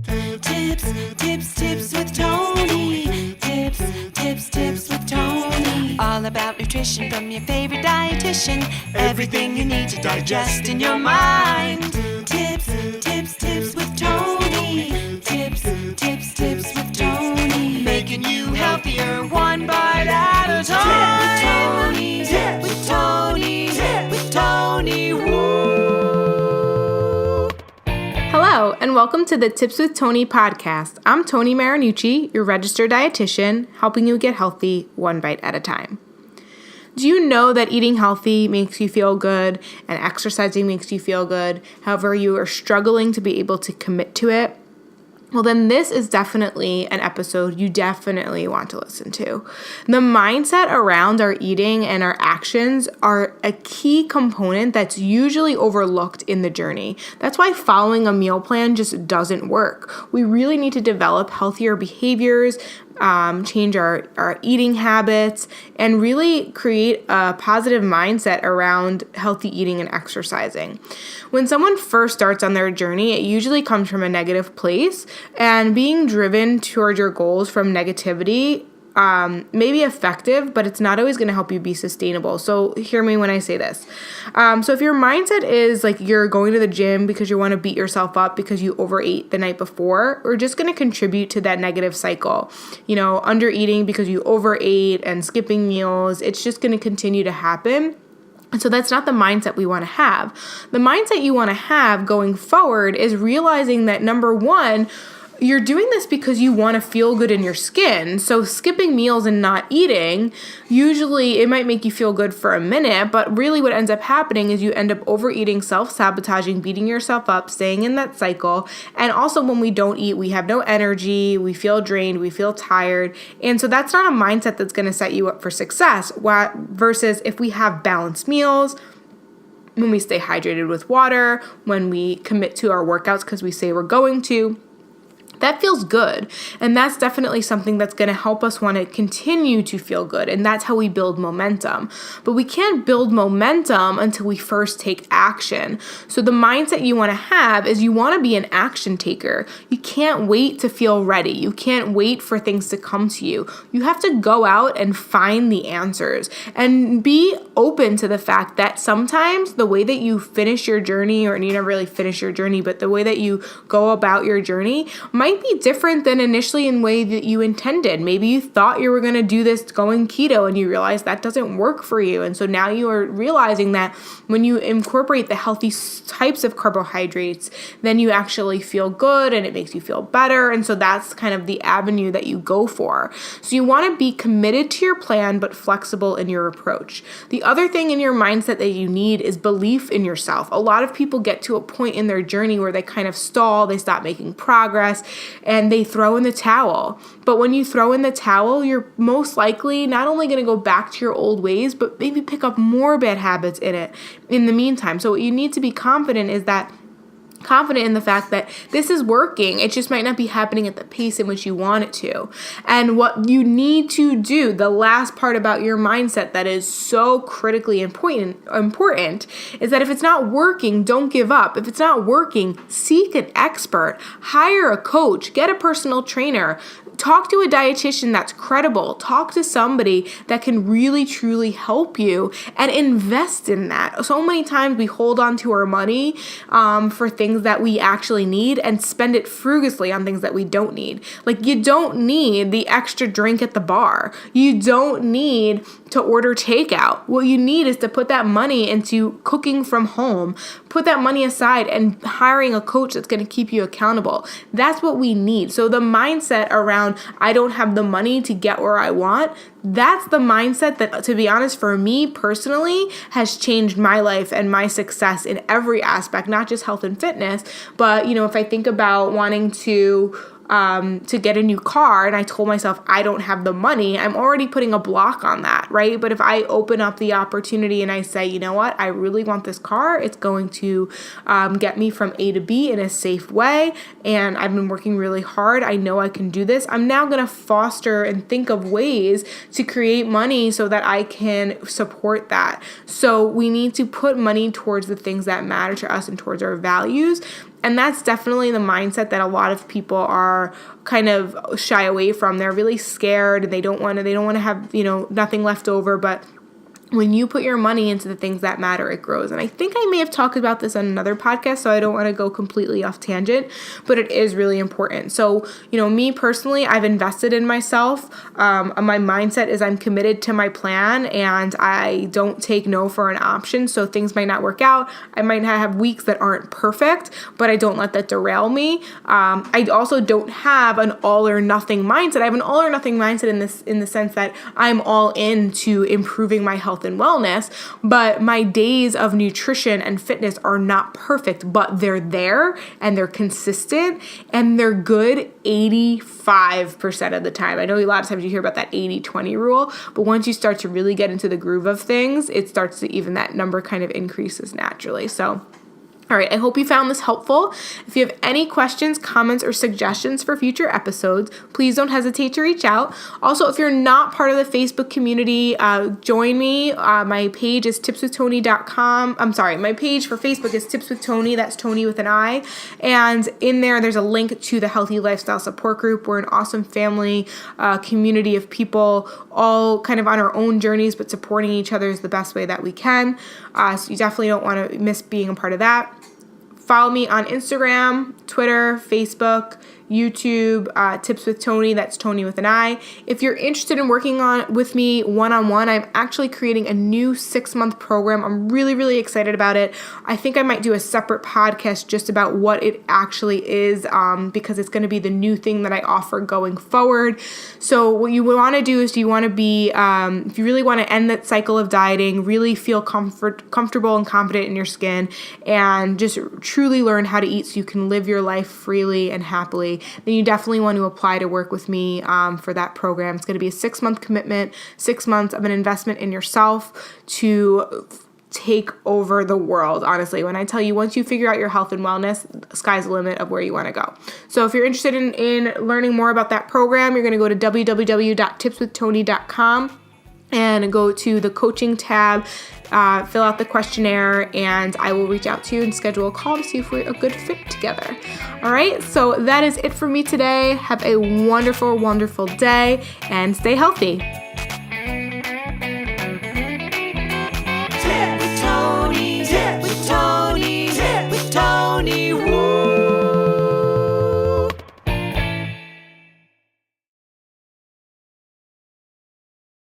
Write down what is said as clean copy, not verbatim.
Tips with Toni. Tips with Toni. All about nutrition from your favorite dietitian. Everything you need to digest in your mind. Tips with Toni. Tips with Toni. Making you healthier one bite at a time. With Toni. Woo. Hello, and welcome to the Tips with Toni podcast. I'm Toni Marinucci, your registered dietitian, helping you get healthy one bite at a time. Do you know that eating healthy makes you feel good and exercising makes you feel good? However, you are struggling to be able to commit to it? Well, then this is definitely an episode you definitely want to listen to. The mindset around our eating and our actions are a key component that's usually overlooked in the journey. That's why following a meal plan just doesn't work. We really need to develop healthier behaviors, change our eating habits, and really create a positive mindset around healthy eating and exercising. When someone first starts on their journey, it usually comes from a negative place, and being driven towards your goals from negativity may be effective, but it's not always going to help you be sustainable. So hear me when I say this. So if your mindset is like you're going to the gym because you want to beat yourself up because you overate the night before, we're just going to contribute to that negative cycle. You know, under eating because you overate and skipping meals, it's just going to continue to happen. And so that's not the mindset we want to have. The mindset you want to have going forward is realizing that, number one, you're doing this because you want to feel good in your skin. So skipping meals and not eating, usually it might make you feel good for a minute, but really what ends up happening is you end up overeating, self-sabotaging, beating yourself up, staying in that cycle. And also when we don't eat, we have no energy, we feel drained, we feel tired. And so that's not a mindset that's going to set you up for success. Versus if we have balanced meals, when we stay hydrated with water, when we commit to our workouts because we say we're going to, that feels good. And that's definitely something that's going to help us want to continue to feel good. And that's how we build momentum. But we can't build momentum until we first take action. So the mindset you want to have is you want to be an action taker. You can't wait to feel ready. You can't wait for things to come to you. You have to go out and find the answers and be open to the fact that sometimes the way that you finish your journey, or you never really finish your journey, but the way that you go about your journey might be different than initially in way that you intended. Maybe you thought you were going to do this going keto and you realize that doesn't work for you. And so now you are realizing that when you incorporate the healthy types of carbohydrates, then you actually feel good and it makes you feel better. And so that's kind of the avenue that you go for. So you want to be committed to your plan, but flexible in your approach. The other thing in your mindset that you need is belief in yourself. A lot of people get to a point in their journey where they kind of stall, they stop making progress, and they throw in the towel. But when you throw in the towel, you're most likely not only going to go back to your old ways, but maybe pick up more bad habits in the meantime. So what you need to be confident in the fact that this is working. It just might not be happening at the pace in which you want it to. And what you need to do, the last part about your mindset that is so critically important is that if it's not working, don't give up. If it's not working, seek an expert, hire a coach, get a personal trainer, talk to a dietitian that's credible. Talk to somebody that can really, truly help you and invest in that. So many times we hold on to our money for things that we actually need and spend it frugally on things that we don't need. Like, you don't need the extra drink at the bar. You don't need to order takeout. What you need is to put that money into cooking from home. Put that money aside and hiring a coach that's going to keep you accountable. That's what we need. So the mindset around I don't have the money to get where I want, that's the mindset that, to be honest, for me personally, has changed my life and my success in every aspect, not just health and fitness, but, if I think about wanting to get a new car and I told myself I don't have the money, I'm already putting a block on that, right? But if I open up the opportunity and I say, you know what, I really want this car, it's going to get me from A to B in a safe way, and I've been working really hard, I know I can do this, I'm now going to foster and think of ways to create money so that I can support that. So we need to put money towards the things that matter to us and towards our values. And that's definitely the mindset that a lot of people are kind of shy away from. They're really scared and they don't want to have, nothing left over. But when you put your money into the things that matter, it grows. And I think I may have talked about this on another podcast, so I don't want to go completely off tangent, but it is really important. So, me personally, I've invested in myself. My mindset is I'm committed to my plan and I don't take no for an option. So things might not work out. I might have weeks that aren't perfect, but I don't let that derail me. I also don't have an all or nothing mindset. I have an all or nothing mindset in the sense that I'm all into improving my health and wellness, but my days of nutrition and fitness are not perfect, but they're there and they're consistent and they're good 85% of the time. I know a lot of times you hear about that 80-20 rule, but once you start to really get into the groove of things, it starts to even that number kind of increases naturally. So all right, I hope you found this helpful. If you have any questions, comments, or suggestions for future episodes, please don't hesitate to reach out. Also, if you're not part of the Facebook community, join me. My page is tipswithtoni.com. I'm sorry, my page for Facebook is Tips with Toni. That's Toni with an I. And in there's a link to the Healthy Lifestyle Support Group. We're an awesome family, community of people, all kind of on our own journeys, but supporting each other is the best way that we can. So you definitely don't want to miss being a part of that. Follow me on Instagram, Twitter, Facebook, YouTube, Tips with Toni. That's Toni with an I. If you're interested in working with me one-on-one, I'm actually creating a new 6-month program. I'm really, really excited about it. I think I might do a separate podcast just about what it actually is, because it's going to be the new thing that I offer going forward. So what you want to do is you want to be, if you really want to end that cycle of dieting, really feel comfortable and confident in your skin, and just truly learn how to eat so you can live your life freely and happily, then you definitely want to apply to work with me for that program. It's going to be a 6-month commitment, 6 months of an investment in yourself to take over the world. Honestly, when I tell you, once you figure out your health and wellness, the sky's the limit of where you want to go. So if you're interested in learning more about that program, you're going to go to www.tipswithtoni.com and go to the coaching tab, fill out the questionnaire, and I will reach out to you and schedule a call to see if we're a good fit together. All right, so that is it for me today. Have a wonderful, wonderful day and stay healthy.